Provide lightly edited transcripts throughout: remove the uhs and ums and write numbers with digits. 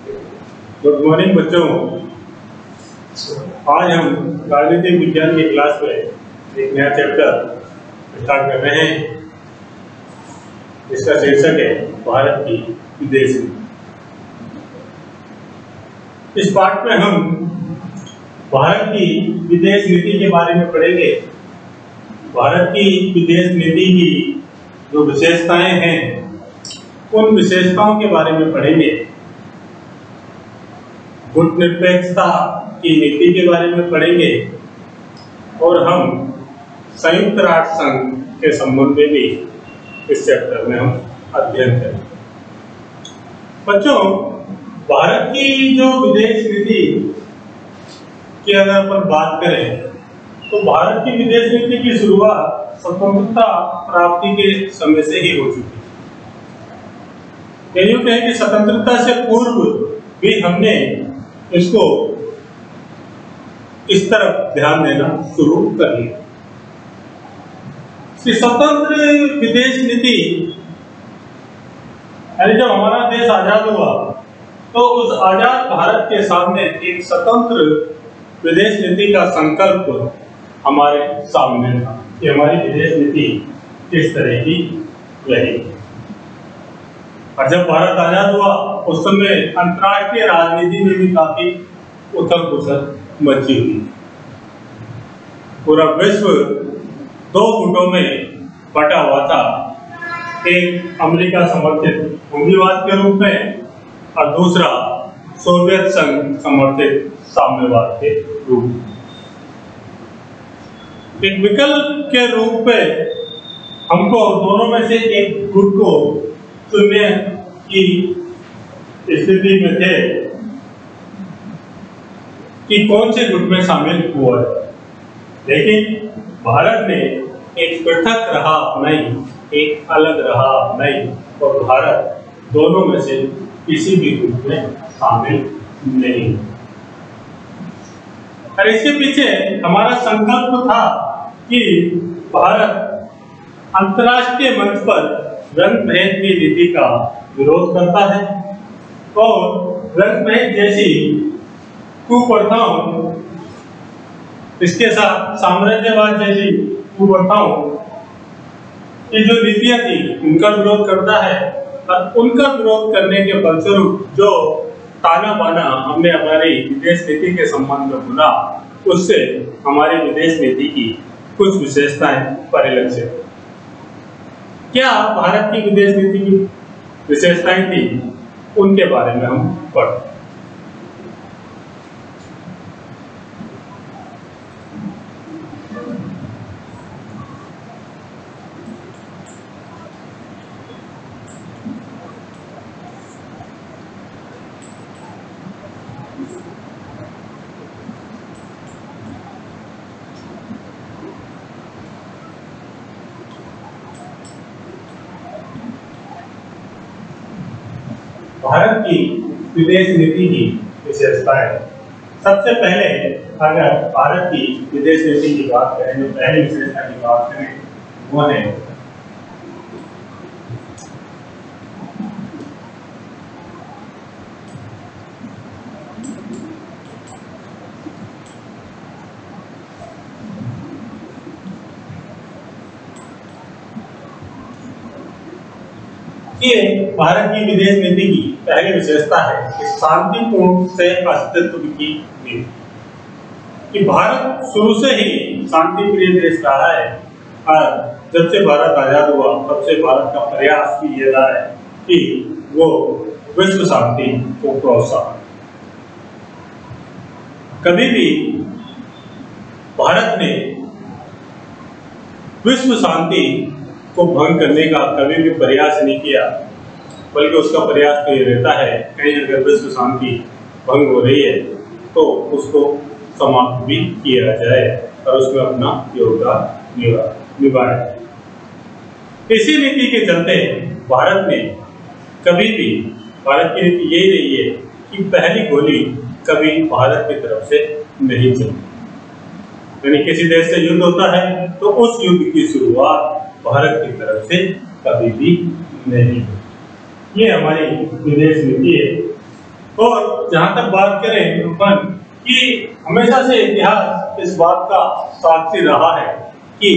Good morning बच्चों। आज हम राजनीतिक विज्ञान की क्लास में एक नया चैप्टर स्टार्ट कर रहे हैं। इसका शीर्षक है भारत की विदेश नीति। इस पाठ में हम भारत की विदेश नीति के बारे में पढ़ेंगे। भारत की विदेश नीति की जो विशेषताएं हैं उन विशेषताओं के बारे में पढ़ेंगे। गुटनिरपेक्षता की नीति के बारे में पढ़ेंगे और हम संयुक्त राष्ट्र संघ के संबंध में भी इस चैप्टर में हम अध्ययन करेंगे। बच्चों, भारत की जो विदेश नीति की अगर अपन बात करें तो भारत की विदेश नीति की शुरुआत स्वतंत्रता प्राप्ति के समय से ही हो चुकी है। यूं कहें कि स्वतंत्रता से पूर्व भी हमने इसको इस तरफ ध्यान देना शुरू कर लिया। स्वतंत्र विदेश नीति यानी जब हमारा देश आजाद हुआ तो उस आजाद भारत के सामने एक स्वतंत्र विदेश नीति का संकल्प हमारे सामने था कि हमारी विदेश नीति किस तरह की रहेगी। और जब भारत आजाद हुआ उस समय अंतर्राष्ट्रीय राजनीति में भी काफी उथल पुथल मची हुई। पूरा विश्व दो गुटों में बटा हुआ था, एक अमेरिका समर्थित पूंजीवाद के रूप में और दूसरा सोवियत संघ समर्थित साम्यवाद के रूप में। एक विकल्प के रूप में हमको दोनों में से एक गुट को चुनने की स्थिति में थे कि कौन से गुट में शामिल हुआ है। लेकिन भारत ने एक पृथक राह अपनाई, एक अलग राह अपनाई और भारत दोनों में से किसी भी गुट में शामिल नहीं। और इसके पीछे हमारा संकल्प था कि भारत अंतर्राष्ट्रीय मंच पर रंग भेद की नीति का विरोध करता है और रंग भेद जैसी कुप्रथाओं, इसके साथ साम्राज्यवाद जैसी कुप्रथाओं की जो नीतियां थी उनका विरोध करता है। और उनका विरोध करने के फलस्वरूप जो ताना बाना हमने हमारी विदेश नीति के संबंध में सुना, उससे हमारी विदेश नीति की कुछ विशेषताएं परिलक्षित। क्या भारत की विदेश नीति की विशेषताएं थी, उनके बारे में हम पढ़ते। भारत की विदेश नीति की विशेषताएं। सबसे पहले अगर भारत की विदेश नीति की बात करें, जो पहली विशेषता की बात करें वो है कि भारत की विदेश नीति की पहली विशेषता है कि शांतिपूर्ण से अस्तित्व की नीति। कि भारत शुरू से ही शांति प्रिय देश रहा है और जब से भारत आजाद हुआ तब से भारत का प्रयास भी ये रहा है कि वो विश्व शांति को प्रोत्साहन। कभी भी भारत ने विश्व शांति को भंग करने का कभी भी प्रयास नहीं किया, बल्कि उसका प्रयास तो ये रहता है कहीं अगर विश्व शांति भंग हो रही है तो उसको समाप्त भी किया जाए और उसमें अपना योगदान निभाए। इसी नीति के चलते भारत ने कभी भी, भारत की नीति यही रही है कि पहली गोली कभी भारत की तरफ से नहीं चली। यानी किसी देश से युद्ध होता है तो उस युद्ध की शुरुआत भारत की तरफ से कभी भी नहीं। ये हमारी विदेश नीति है। और जहां तक बात करें अपन कि हमेशा से इतिहास इस बात का साक्षी रहा है कि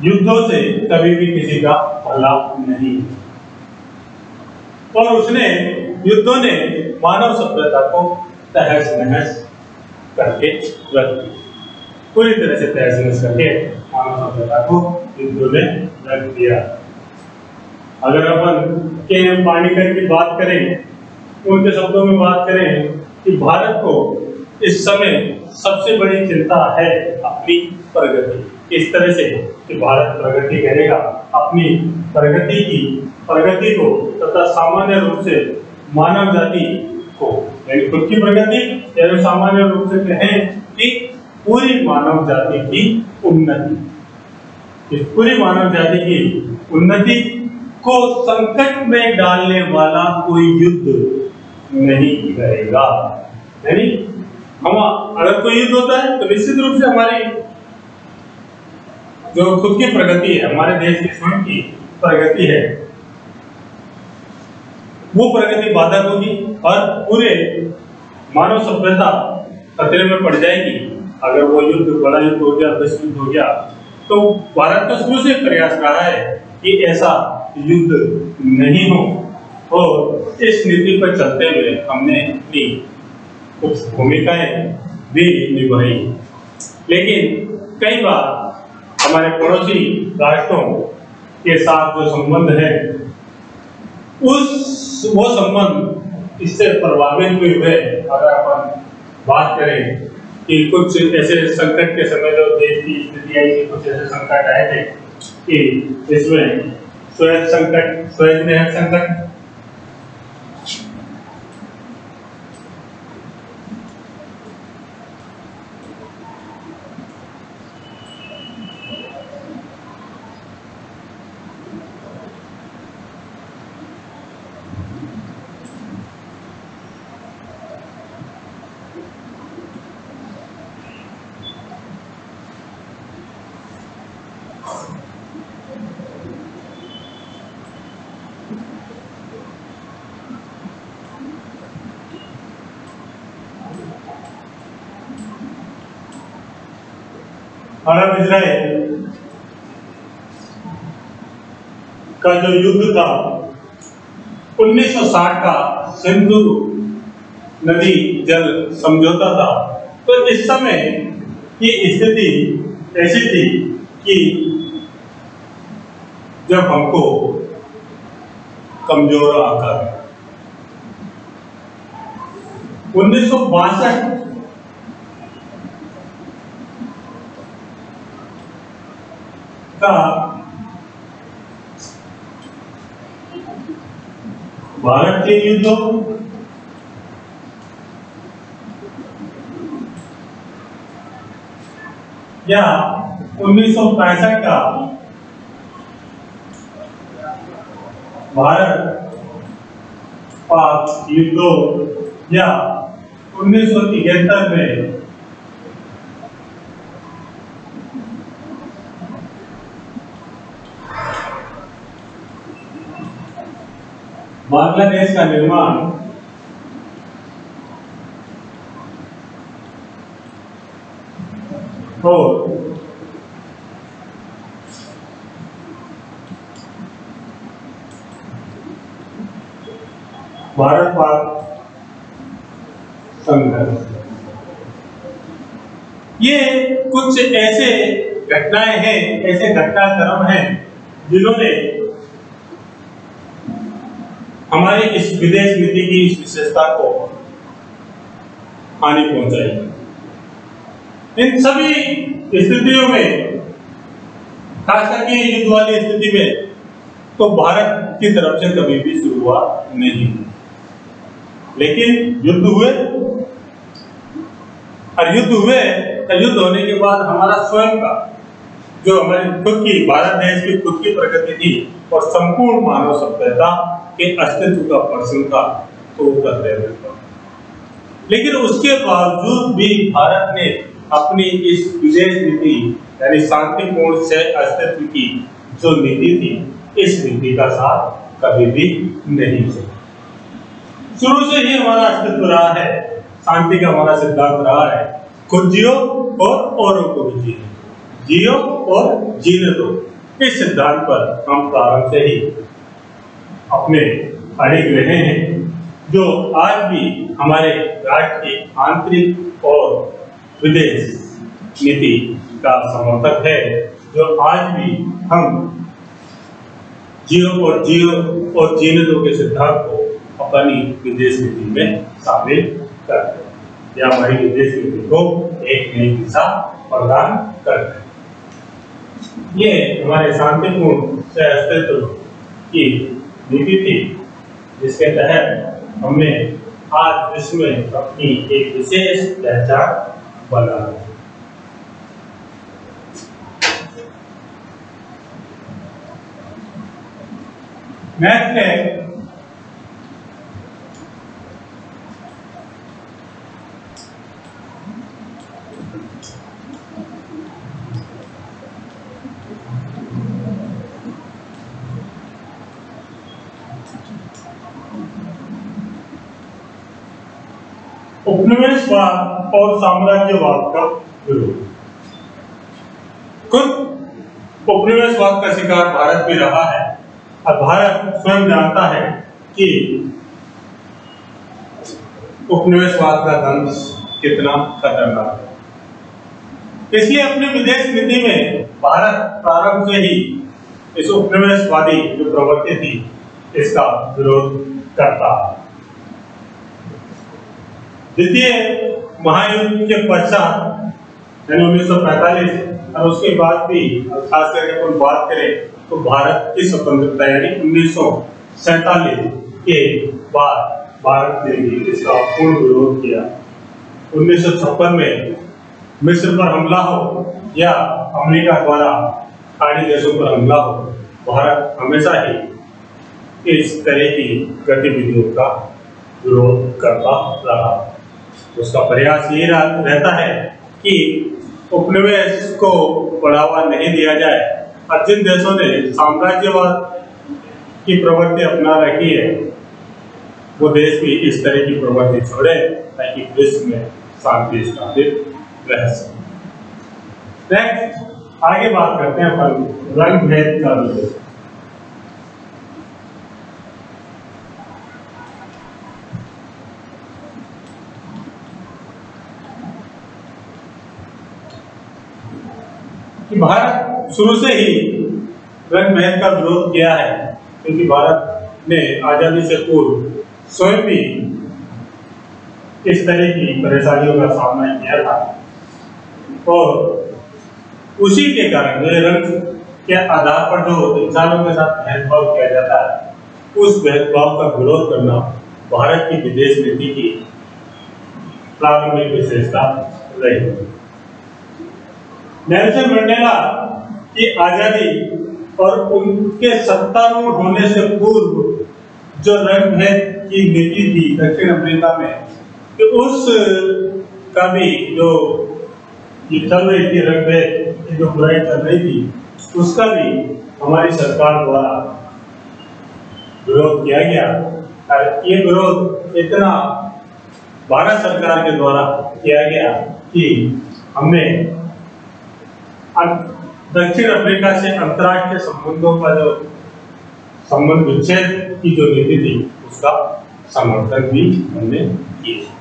युद्धों से कभी भी किसी का भला नहीं, और उसने युद्धों ने मानव सभ्यता को तहस नहस करके रख दिया, पूरी तरह से तहस नहस करके मानव सभ्यता को युद्धों ने रख दिया। अगर अपन के पाणिकर की बात करें, उनके शब्दों में बात करें कि भारत को इस समय सबसे बड़ी चिंता है अपनी प्रगति। इस तरह से कि भारत प्रगति करेगा, अपनी प्रगति को तथा सामान्य रूप से मानव जाति को, यानी खुद की प्रगति, या सामान्य रूप से कहें कि पूरी मानव जाति की उन्नति, इस पूरी मानव जाति की उन्नति को संकट में डालने वाला कोई युद्ध नहीं करेगा। यानी हम अगर कोई युद्ध होता है तो निश्चित रूप से हमारी जो खुद की प्रगति है, हमारे देश की स्वयं की प्रगति है, वो प्रगति बाधक होगी और पूरे मानव सभ्यता खतरे में पड़ जाएगी। अगर वो युद्ध, बड़ा युद्ध हो गया, विश्व युद्ध हो गया, तो भारत का शुरू से प्रयास रहा है कि ऐसा युद्ध नहीं हो, और इस नीति पर चलते हुए हमने अपनी कुछ भूमिकाएं भी निभाई। लेकिन कई बार हमारे पड़ोसी राष्ट्रों के साथ जो संबंध है, वो संबंध इससे प्रभावित भी हुए। अगर अपन बात करें कि कुछ ऐसे संकट के समय जो देश की स्थिति आई थी, कुछ ऐसे संकट आए थे कि इसमें सुएज संकट, सुएज नहर संकट, अरब इजराइल का जो युद्ध था 1960 का सिंधु नदी जल समझौता था, तो इस समय की स्थिति ऐसी थी कि जब हमको कमजोर आकर 1962 का भारत के युद्धों या 1965 का भारत पाक युद्धों या 1973 में बांग्लादेश का निर्माण और भारत पाक संघर्ष, ये कुछ ऐसे घटनाएं हैं, ऐसे घटनाक्रम हैं जिन्होंने हमारी इस विदेश नीति की इस विशेषता को हानि पहुंचाई। इन सभी स्थितियों में, खास करके युद्ध वाली स्थिति में, तो भारत की तरफ से कभी भी शुरुआत नहीं हुई। लेकिन युद्ध हुए, और युद्ध होने के बाद हमारा स्वयं का जो हमारी खुद की, भारत देश की खुद की प्रगति थी और संपूर्ण मानव सभ्यता के अस्तित्व का प्रश्न था, तो करते हुए, लेकिन उसके बावजूद भी भारत ने अपनी इस विदेश नीति यानी शांतिपूर्ण से अस्तित्व की जो नीति थी, इस नीति का साथ कभी भी नहीं छोड़ा। शुरू से ही हमारा अस्तित्व रहा है, शांति का हमारा सिद्धांत रहा है, खुद जियो और औरों को भी जियो, जियो और जीने दो। इस सिद्धांत पर हम प्रारंभ से ही अपने अड़िग रहे हैं, जो आज भी हमारे राष्ट्र की आंतरिक और विदेश नीति का समर्थक है, जो आज भी हम जियो और जीने दो के सिद्धांत को अपनी विदेश नीति में शामिल करते हैं, या हमारी विदेश नीति को एक नई दिशा प्रदान करते हैं। ये हमारे शांतिपूर्ण सह अस्तित्व की नीति थी, जिसके तहत हमने आज विश्व में अपनी एक विशेष पहचान बना ली। नेक्स्ट है उपनिवेशवाद और साम्राज्यवाद का विरोध। खुद उपनिवेशवाद का शिकार भारत भी रहा है, और भारत स्वयं जानता है कि उपनिवेशवाद का दंश कितना खतरनाक है। इसलिए अपनी विदेश नीति में भारत प्रारंभ से ही इस उपनिवेशवादी जो प्रवृत्ति थी, इसका विरोध करता है। द्वितीय महायुद्ध के पश्चात यानी 1945 और उसके बाद भी खास करके अपन बात करें तो भारत की स्वतंत्रता यानी 1947 के बाद भारत ने भी इसका पूर्ण विरोध किया। 1956 में मिस्र पर हमला हो या अमेरिका द्वारा खाड़ी देशों पर हमला हो, भारत हमेशा ही इस तरह की गतिविधियों का विरोध करता रहा। उसका प्रयास ये रहता है कि उपनिवेश को बढ़ावा नहीं दिया जाए, और जिन देशों ने साम्राज्यवाद की प्रवृत्ति अपना रखी है, वो देश भी इस तरह की प्रवृत्ति छोड़े ताकि विश्व में शांति स्थापित रह सके। नेक्स्ट आगे बात करते हैं अपन रंग भेद का विरोध। कि भारत शुरू से ही रंग भेद का विरोध किया है, क्योंकि भारत ने आजादी से पूर्व स्वयं भी इस तरह की परेशानियों का सामना किया था, और उसी के कारण रंग के आधार पर जो इंसानों के साथ भेदभाव किया जाता है, उस भेदभाव का विरोध करना भारत की विदेश नीति की प्रारंभिक विशेषता रही। नेल्सन मंडेला की आजादी और उनके सत्तारूढ़ होने से पूर्व जो रंग भेद की नीति थी दक्षिण अफ्रीका में, कि उस का भी जो चल रही थी, रंग भेद की जो बुराई चल रही थी, उसका भी हमारी सरकार द्वारा विरोध किया गया। और ये विरोध इतना भारत सरकार के द्वारा किया गया कि हमने दक्षिण अफ्रीका से अंतर्राष्ट्रीय संबंधों का जो संबंध विच्छेद की जो नीति थी, उसका समर्थन भी हमने किया।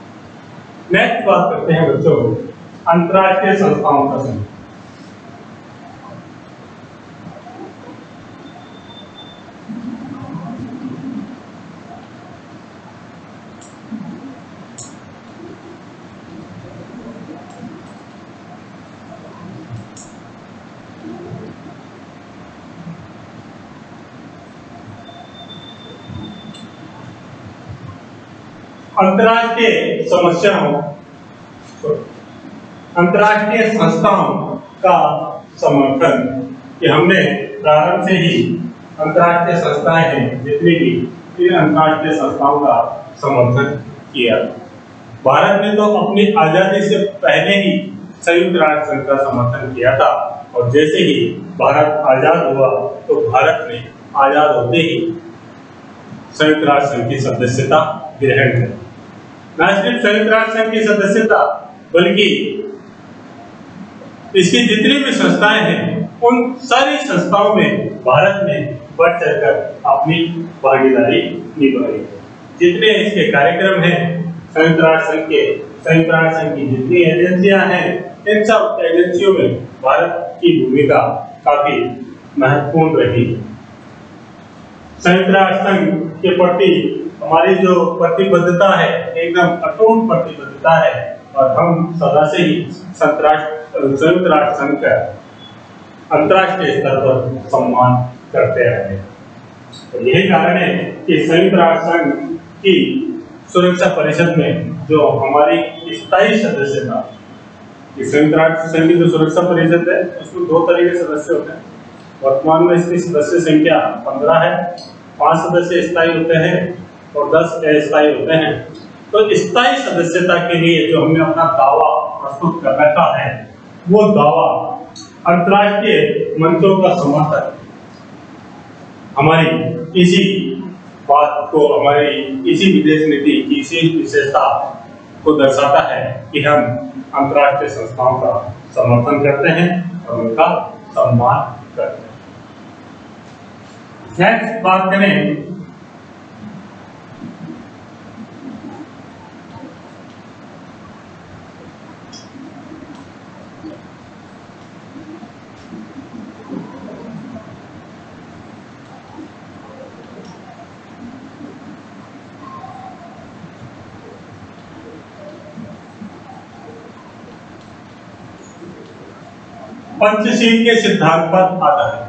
नेक्स्ट बात करते हैं बच्चों, अंतर्राष्ट्रीय संस्थाओं का संबंध। अंतर्राष्ट्रीय समस्याओं, अंतर्राष्ट्रीय संस्थाओं का समर्थन, कि हमने प्रारंभ से ही अंतर्राष्ट्रीय संस्थाएं हैं जितनी भी, इन अंतर्राष्ट्रीय संस्थाओं का समर्थन किया। भारत ने तो अपनी आजादी से पहले ही संयुक्त राष्ट्र संघ का समर्थन किया था, और जैसे ही भारत आजाद हुआ तो भारत ने आजाद होते ही संयुक्त राष्ट्र संघ की सदस्यता ग्रहण करें। न सिर्फ संयुक्त राष्ट्र संघ की सदस्यता बल्कि इसकी जितनी भी संस्थाएं हैं उन सारी संस्थाओं में भारत ने बढ़ चढ़कर अपनी भागीदारी निभाई। जितने इसके कार्यक्रम हैं संयुक्त राष्ट्र संघ की जितनी एजेंसियां हैं इन सब एजेंसियों में भारत की भूमिका काफी महत्वपूर्ण रही। संयुक्त राष्ट्र संघ के प्रति हमारी जो प्रतिबद्धता है एकदम अटूट प्रतिबद्धता है और हम सदा से ही संयुक्त राष्ट्र संघ का अंतर्राष्ट्रीय स्तर पर सम्मान करते रहे। तो यही कारण है कि संयुक्त राष्ट्र संघ की सुरक्षा परिषद में जो हमारी स्थायी सदस्यता, संयुक्त राष्ट्र संघ की जो सुरक्षा परिषद है उसमें 2 तरह के सदस्य होते हैं। वर्तमान में इसकी सदस्य संख्या 15 है। 5 सदस्य स्थायी होते हैं और 10 अस्थायी होते हैं। तो स्थायी सदस्यता के लिए जो हमने अपना दावा प्रस्तुत कर रखा है वो दावा अंतर्राष्ट्रीय मंचों का समर्थन हमारी इसी बात को, हमारी इसी विदेश नीति की इसी विशेषता को दर्शाता है कि हम अंतर्राष्ट्रीय संस्थाओं का समर्थन करते हैं और उनका सम्मान करते हैं। नेक्स्ट बात करें पंचशील के सिद्धांत पर आधारित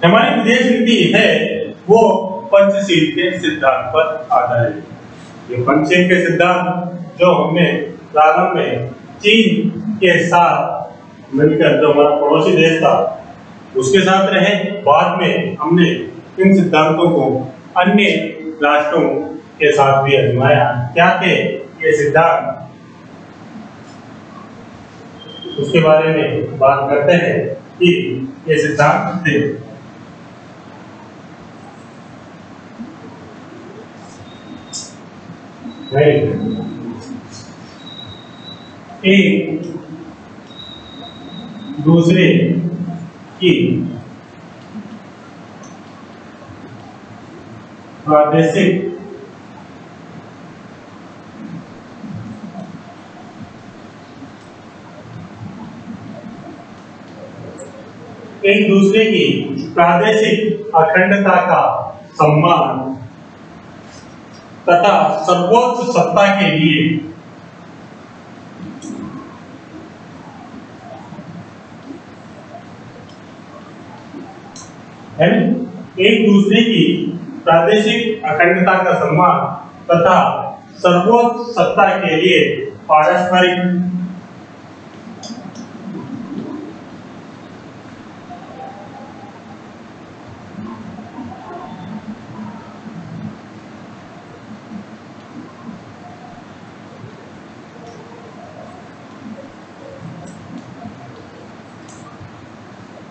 हमारी विदेश नीति है वो पंचशील के सिद्धांत पर आधारित। ये पंचशील के सिद्धांत जो हमने प्रारंभ में चीन के साथ मिलकर, जो हमारा पड़ोसी देश था उसके साथ रहे, बाद में हमने इन सिद्धांतों को अन्य राष्ट्रों के साथ भी आजमाया। क्या थे ये सिद्धांत, उसके बारे में बात करते हैं कि ये सिद्धांत थे। एक दूसरे की प्रादेशिक एक दूसरे की प्रादेशिक अखंडता का सम्मान तथा सर्वोच्च सत्ता के लिए एक दूसरे की प्रादेशिक अखंडता का सम्मान तथा सर्वोच्च सत्ता के लिए पारस्परिक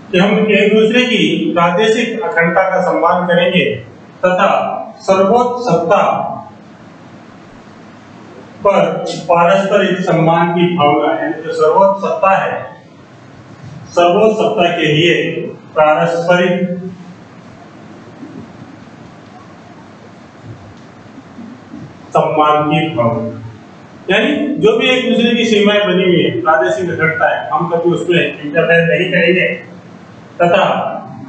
कि हम एक दूसरे की प्रादेशिक अखंडता का सम्मान करेंगे तथा सर्वोच्च सत्ता पर पारस्परिक सम्मान की भावना, यानी जो सर्वोच्च सत्ता है, सर्वोच्च सत्ता के लिए पारस्परिक सम्मान की भावना, यानी जो भी एक दूसरे की सीमाएं बनी हुई है, प्रादेशिक अखंडता है, हम कभी उसमें इंटरफेयर नहीं करेंगे तथा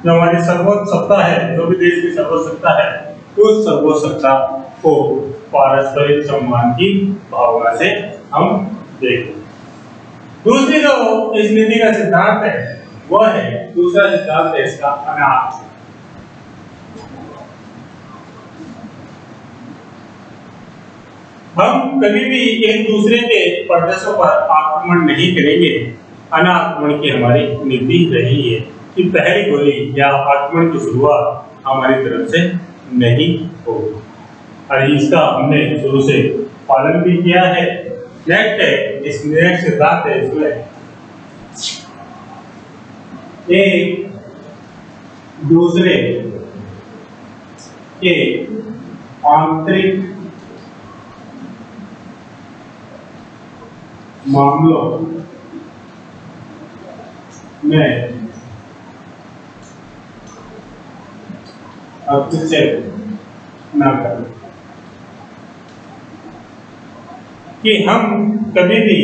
जो हमारी सर्वोच्च सत्ता है, जो भी देश की सर्वोच्च सत्ता है, उस सर्वोच्च सत्ता को पारस्परिक सम्मान की भावना से हम देखें। दूसरी जो इस नीति का सिद्धांत है वह है, दूसरा सिद्धांत है इसका अनाथ। हम कभी भी एक दूसरे के प्रदेशों पर आक्रमण नहीं करेंगे। अनाक्रमण की हमारी नीति रही है कि पहली गोली या आक्रमण की शुरुआत हमारी तरफ से नहीं होगी और इसका हमने शुरू से पालन भी किया है। नेक्स्ट है, इस नेक्स्ट सिद्धांत है इसमें एक दूसरे के आंतरिक मामलों में हस्तक्षेप न करें, कि हम कभी भी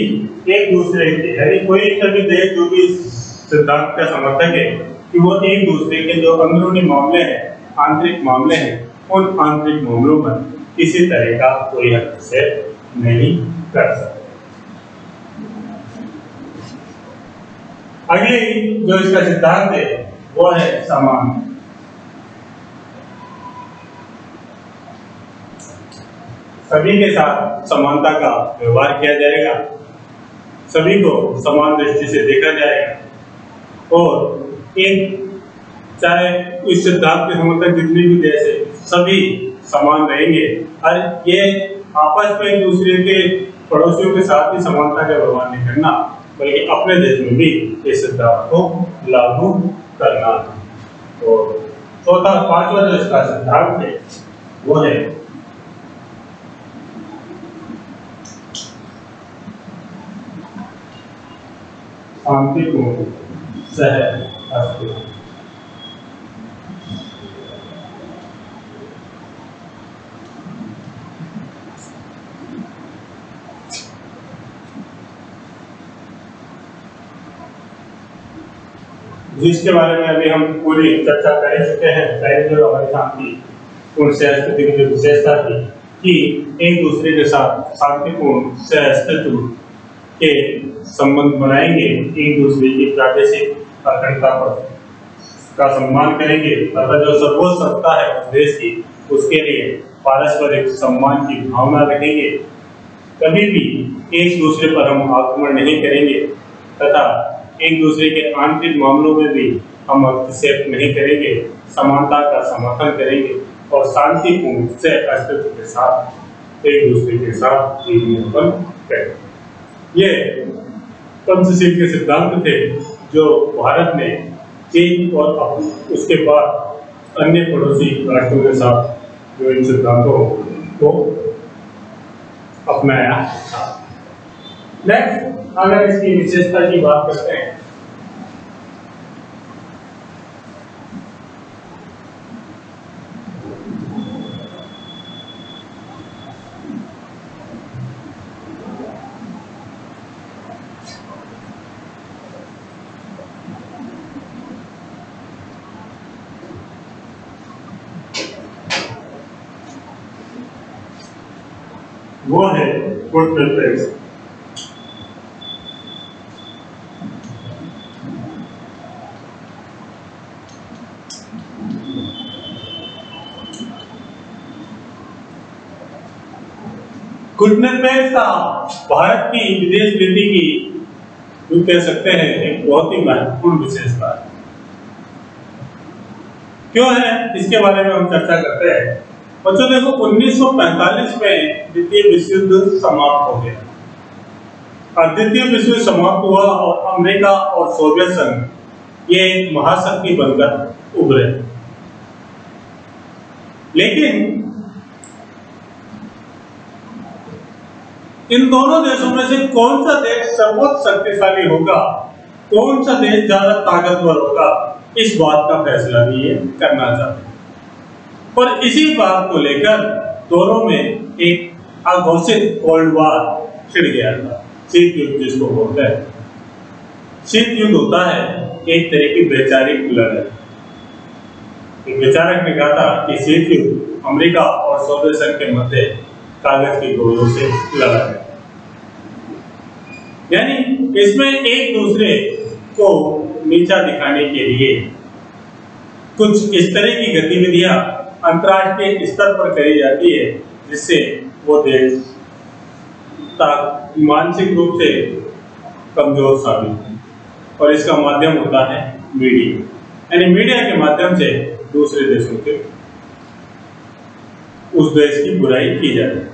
एक दूसरे के, यानी कोई कभी देश जो भी सिद्धांत का समर्थक है कि वो एक दूसरे के जो अंदरूनी मामले हैं, आंतरिक मामले हैं, उन आंतरिक मामलों में किसी तरह का कोई हस्तक्षेप नहीं कर सकते। अगले जो इसका सिद्धांत है वो है समान। सभी के साथ समानता का व्यवहार किया जाएगा, सभी को समान दृष्टि से देखा जाएगा और एक चाहे इस सिद्धांत के समर्थक जितने भी देश है सभी समान रहेंगे और ये आपस में एक दूसरे के पड़ोसियों के साथ ही समानता का व्यवहार नहीं करना, बल्कि अपने देश में भी इस सिद्धांत को लागू करना। तो चौथा पांचवा जो इसका सिद्धांत है वो है शांतिपूर्ण सह अस्तित्व। जिसके बारे में अभी हम पूरी चर्चा कर चुके हैं, पहले जो हमारी शांतिपूर्ण सह अस्तित्व की जो विशेषता थी कि एक दूसरे के साथ शांतिपूर्ण सह अस्तित्व के संबंध बनाएंगे, एक दूसरे की प्रादेशिक अखंडता का सम्मान करेंगे तथा जो सर्वोच्च सत्ता है उस देश की उसके लिए पारस्परिक सम्मान की भावना रखेंगे, कभी भी एक दूसरे पर हम आक्रमण नहीं करेंगे तथा एक दूसरे के आंतरिक मामलों में भी हम हस्तक्षेप नहीं करेंगे, समानता का समर्थन करेंगे और शांतिपूर्ण सह अस्तित्व के साथ एक दूसरे के साथ जीवन यापन करेंगे। ये पंचशील के सिद्धांत थे जो भारत ने चीन और उसके बाद अन्य पड़ोसी राष्ट्रों के साथ जो इन सिद्धांतों को अपनाया था। नेक्स्ट अगर इसकी विशेषता की बात करते हैं वो है गुड प्रेफरेंस। गुटनिरपेक्षता भारत की विदेश नीति की जो कह सकते हैं एक बहुत ही महत्वपूर्ण विशेषता है। क्यों है इसके बारे में हम चर्चा करते हैं। बच्चों देखो 1945 में द्वितीय विश्व युद्ध समाप्त हो गया और द्वितीय विश्व युद्ध समाप्त हुआ और अमेरिका और सोवियत संघ ये एक महाशक्ति बनकर उभरे। लेकिन इन दोनों देशों में से कौन सा देश सर्वोच्च शक्तिशाली होगा, कौन सा देश ज्यादा ताकतवर होगा, इस बात का फैसला भी ये करना चाहते हैं। और इसी बात को लेकर दोनों में एक अघोषित कोल्ड वार छिड़ गया था, शीत युद्ध जिसको बोलते हैं। शीत युद्ध होता है एक तरह की वैचारिक लड़ाई। एक विचारक ने कहा था कि शीत युद्ध अमेरिका और सोवियत संघ के मध्य कागज की गोलियों से लड़ा है, यानी इसमें एक दूसरे को नीचा दिखाने के लिए कुछ इस तरह की गतिविधियां अंतर्राष्ट्रीय स्तर पर करी जाती है जिससे वो देश मानसिक रूप से कमजोर साबित है। और इसका माध्यम होता है मीडिया, यानी मीडिया के माध्यम से दूसरे देशों के उस देश की बुराई की जाती है।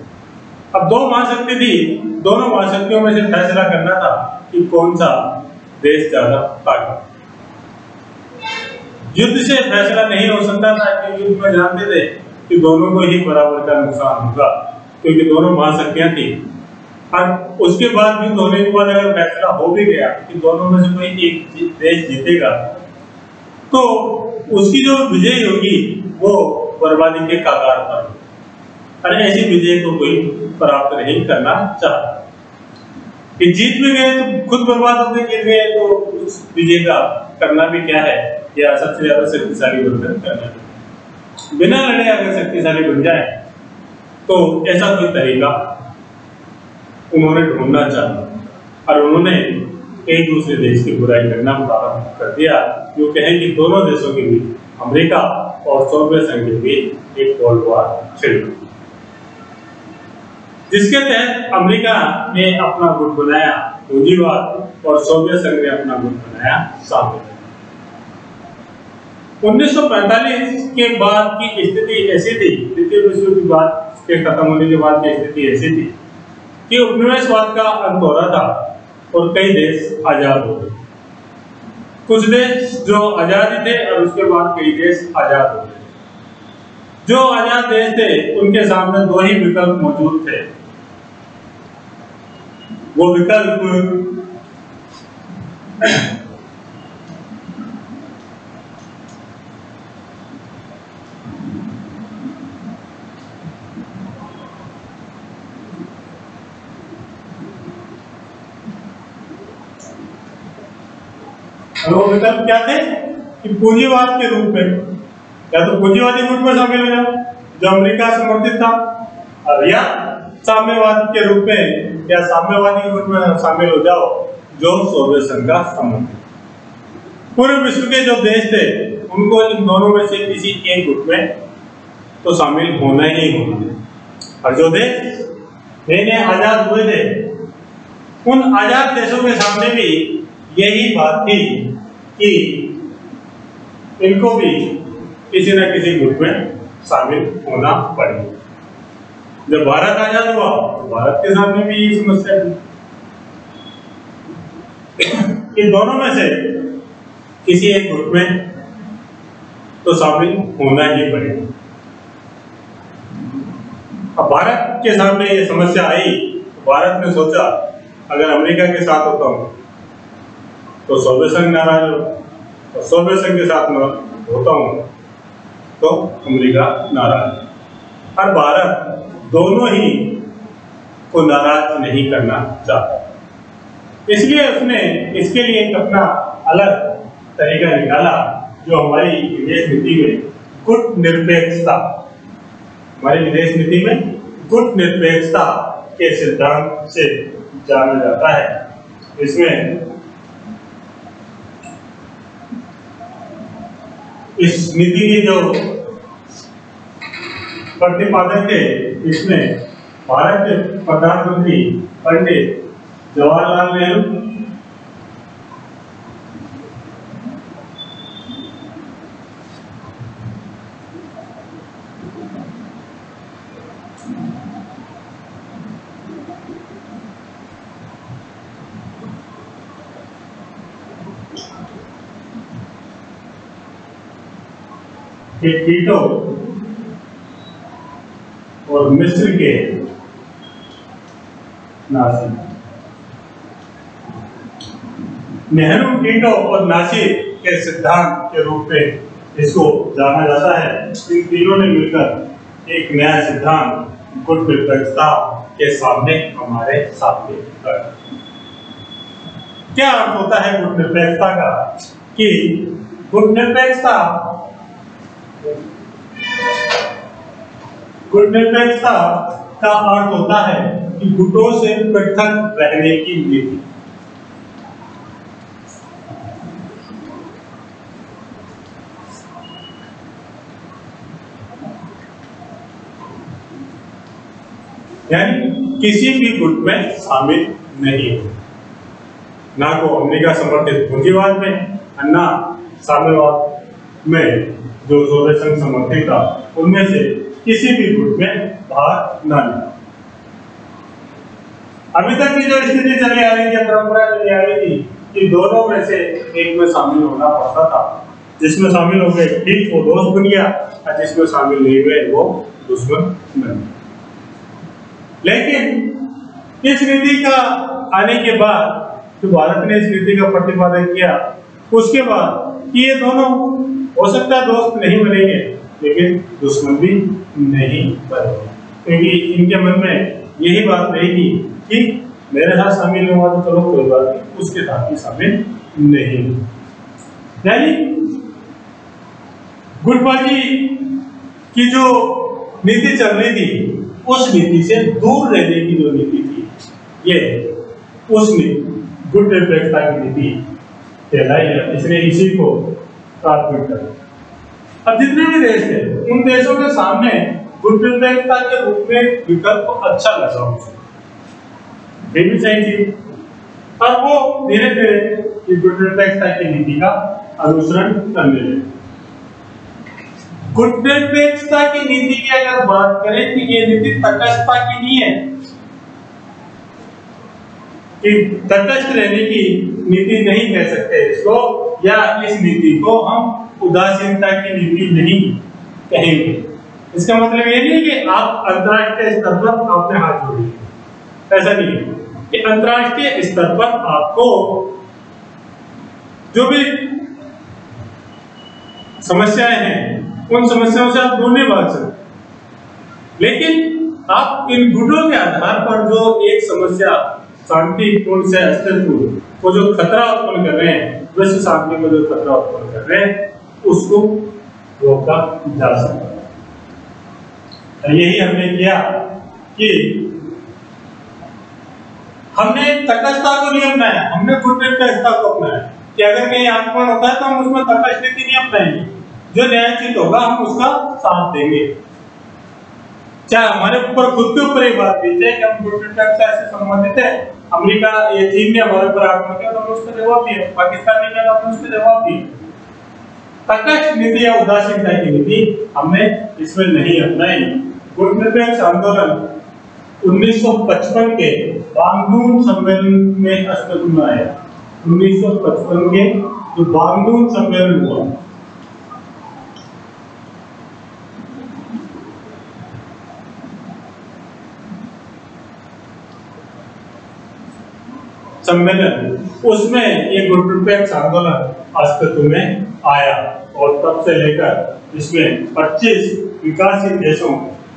अब दो महाशक्ति थी, दोनों महाशक्तियों में से फैसला करना था कि कौन सा देश ज्यादा ताकत। युद्ध से फैसला नहीं हो सकता था कि युद्ध में जानते थे कि दोनों को ही बराबर का नुकसान होगा, क्योंकि दोनों महाशक्तियां थी। और उसके बाद भी दोनों के बाद अगर फैसला हो भी गया कि दोनों में से कोई एक देश जीतेगा, तो उसकी जो विजय होगी वो बर्बादी के कगार पर, और ऐसी विजय को कोई प्राप्त नहीं करना चाहता। कि जीत भी गए तो खुद बर्बाद हो गए, जीत गए तो उस विजय का करना भी क्या है, या सबसे ज्यादा शक्तिशाली बनकर करना है। बिना लड़े अगर शक्तिशाली बन जाए तो ऐसा कोई तरीका उन्होंने ढूंढना चाहा, और उन्होंने एक दूसरे देश की बुराई करना प्रारंभ कर दिया, जो कहें कि दोनों देशोों के बीच अमेरिका और सोवियत संघ के बीच एक कोल्ड वॉर छिड़ गई, जिसके तहत अमेरिका ने अपना गुट बनाया पूंजीवाद और सोवियत संघ ने अपना गुट बनाया साम्यवाद। 1945 के बाद की स्थिति ऐसी थी, द्वितीय विश्व युद्ध के बाद के खत्म होने के बाद की स्थिति ऐसी थी कि उपनिवेशवाद का अंत हो रहा था और कई देश आजाद हो गए। कुछ देश जो आजादी थे और उसके बाद कई देश आजाद हो गए। जो आजाद देश थे उनके सामने दो ही विकल्प मौजूद थे। वो विकल्प वो विकल्प क्या थे कि पूंजीवाद के रूप में, या तो पूंजीवादी गुट में शामिल हो जाओ जो अमेरिका समर्थित था, और या साम्यवाद के रूप में या साम्यवादी गुट में शामिल हो जाओ जो सोवियत संघ का समर्थक। पूरे विश्व के जो देश थे उनको इन दोनों में से किसी एक गुट में तो शामिल होना ही होना। और जो देश नए नए आजाद हुए थे उन आजाद देशों के सामने भी यही बात थी कि इनको भी किसी न किसी गुट में शामिल होना पड़ेगा। जब भारत आजाद हुआ तो भारत के सामने भी यही समस्या थी। इन दोनों में से किसी एक गुट में तो शामिल होना ही पड़ेगा। अब भारत के सामने ये समस्या आई तो भारत ने सोचा अगर अमेरिका के साथ होता हूं तो सोवियत संघ नाराज हो, और सोवियत संघ के साथ होता हूं तो अमेरिका नाराज। और भारत दोनों ही को नाराज नहीं करना चाहता, इसलिए उसने इसके लिए एक अपना अलग तरीका निकाला जो हमारी विदेश नीति में गुट निरपेक्षता, हमारी विदेश नीति में गुट निरपेक्षता के सिद्धांत से जाना जाता है। इसमें इस नीति के जो प्रतिपादक थे इसमें भारत के प्रधानमंत्री पंडित जवाहरलाल नेहरू, टीटो और मिस्र के नासिर। नेहरू, टीटो और नासिर के सिद्धांत के रूप में इसको जाना जाता है। इन तीनों ने मिलकर एक नया सिद्धांत गुट निरपेक्षता के सामने हमारे सामने रखा। क्या अर्थ होता है गुट निरपेक्षता का? कि गुट निरपेक्षता का अर्थ होता है कि गुटों से पृथक रहने की नीति। यानी किसी भी गुट में शामिल नहीं हो, ना को अमेरिका समर्थित पूंजीवाद में, ना साम्यवाद में जो सोवियत संघ समर्थित था उनमें से किसी भी गुट में भाग न लेना। अभी तक की जो स्थिति चली आ रही थी, परंपरा चली आ रही थी कि दोनों में से एक में शामिल होना पड़ता था, जिसमें शामिल हो गए ठीक वो दोस्त बन गया, और जिसमें शामिल नहीं हुए वो दुश्मन बन गया। लेकिन इस नीति का आने के बाद जो भारत ने इस नीति का प्रतिपादन किया, उसके बाद ये दोनों हो सकता है दोस्त नहीं बनेंगे लेकिन दुश्मन भी नहीं बनेंगे, क्योंकि इनके मन में यही बात रहेगी कि मेरे साथ शामिल हुआ तो चलो कोई बात नहीं, उसके साथ भी शामिल नहीं। यानी गुटबाजी की जो नीति चल रही थी, उस नीति से दूर रहने की जो नीति थी, ये उस गुट निरपेक्षता की नीति कहलाई है। इसने इसी को प्राथमिकता दी। अब जितने भी देश थे, उन देशों के सामने गुट निरपेक्षता के रूप में विकल्प अच्छा लगा उसे, ये भी सही थी, और वो धीरे धीरे गुट निरपेक्षता की नीति का अनुसरण करने लगे। गुट निरपेक्षता की नीति की अगर बात करें तो ये नीति तटस्थता की नहीं है, कि तटस्थ रहने की नीति नहीं कह सकते इसको, या इस नीति को हम उदासीनता की नीति नहीं कहेंगे। इसका मतलब ये नहीं कि आप अंतर्राष्ट्रीय स्तर पर अपने हाथ जोड़िए, ऐसा नहीं है कि अंतर्राष्ट्रीय स्तर पर आपको जो भी समस्याएं हैं उन समस्याओं से आप दूर नहीं भाग सकते, लेकिन आप इन गुटों के आधार पर जो एक समस्या शांतिपूर्ण से अस्तित्व को जो खतरा उत्पन्न कर रहे हैं, विश्व शांति को जो खतरा उत्पन्न कर रहे हैं, उसको रोका जा सकता है। यही हमने किया कि हमने तटस्थता को नहीं अपनाया, हमने गुट निरपेक्षता को अपनाया कि अगर कहीं आक्रमण होता है तो हम उसमें तटस्थ नीति नहीं अपनाएंगे, जो न्यायोचित होगा हम उसका साथ देंगे। चाहे हमारे ऊपर खुद के ऊपर एक बात बीते कि हम गुट निरपेक्षता से संबंधित है, अमेरिका ये चीन ने हमारे ऊपर आक्रमण किया तो हमने उस पर जवाब दिया, पाकिस्तान ने किया तो हमने उस पर जवाब दिया। तटस्थ नीति या उदासीनता की नीति हमने इसमें नहीं अपनाई। गुट निरपेक्ष आंदोलन 1955 के बांगडून सम्मेलन में अस्तित्व में आया। 1955 के जो बांगडून सम्मेलन हुआ, सम्मेलन, उसमें ये गुट निरपेक्ष आंदोलन अस्तित्व में आया, और तब से लेकर इसमें 25 विकासशील देशों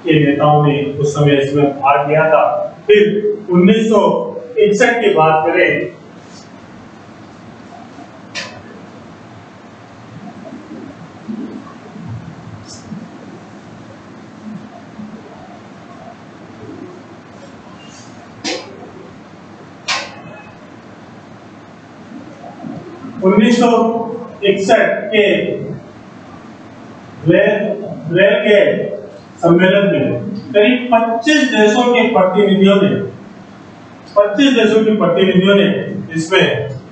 के नेताओं ने उस समय इसमें भाग लिया था। फिर 1961 की बात करें, के ब्रेलगेट सम्मेलन में करीब 25 देशों के प्रतिनिधियों ने इसमें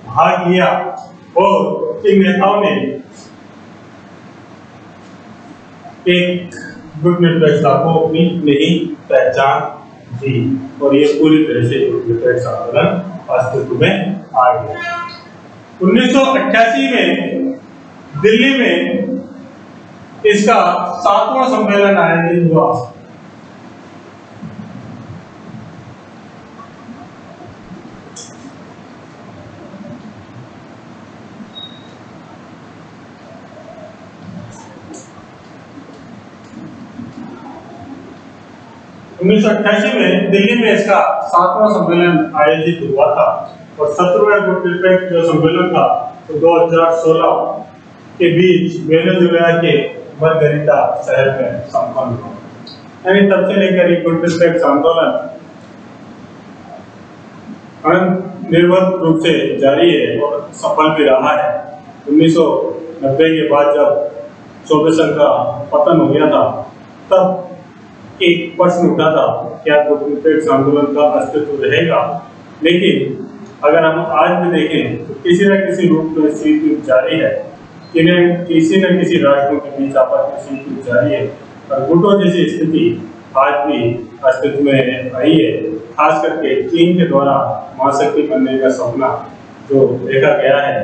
भाग लिया, और इन नेताओं ने एक गुट निरपेक्षता को अपनी नई पहचान दी, और ये पूरी तरह से गुट निरपेक्ष आंदोलन अस्तित्व में आ गया। 1988 में दिल्ली में इसका 7वां सम्मेलन आयोजित हुआ। में दिल्ली में इसका 7वां सम्मेलन आयोजित हुआ था, और 17वें गुट निरपेक्ष जो सम्मेलन था तो 2016 के बीच वेनेजुएला के मार्गरिटा शहर में संपन्न हुआ। यानी तब से लेकर ये गुट निरपेक्ष आंदोलन अनिर्वत रूप से जारी है और सफल भी रहा है। 1990 के बाद जब सोवियत संघ का पतन हो गया था, तब एक प्रश्न उठा था क्या गुट निरपेक्ष आंदोलन का अस्तित्व रहेगा, लेकिन अगर हम आज भी देखें तो किसी न किसी रूप में शीत जारी है, किसी न किसी राष्ट्रों के बीच आपस में शीत जारी है, और गुटों जैसी स्थिति आज भी अस्तित्व में आई है। खास करके चीन के द्वारा महाशक्ति बनने का सपना जो देखा गया है,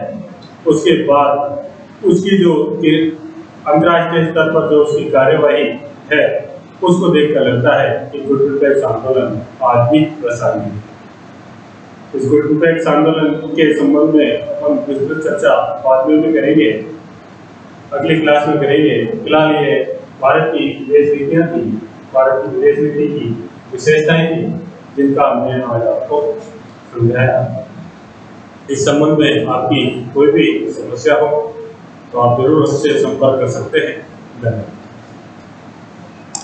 उसके बाद उसकी जो अंतर्राष्ट्रीय स्तर पर जो उसकी कार्यवाही है उसको देखकर लगता है कि गुड रिपैक्स आंदोलन आज भी प्रसारित है। इस गुड रिपैक्स आंदोलन के संबंध में हम विस्तृत चर्चा बाद में भी करेंगे, अगली क्लास में करेंगे। फिलहाल ये भारत की विदेश नीतियाँ थी, भारत की विदेश नीति की विशेषताएं थी जिनका हमने आज आपको समझाया। इस संबंध में आपकी कोई भी समस्या हो तो आप जरूर उससे संपर्क कर सकते हैं। धन्यवाद।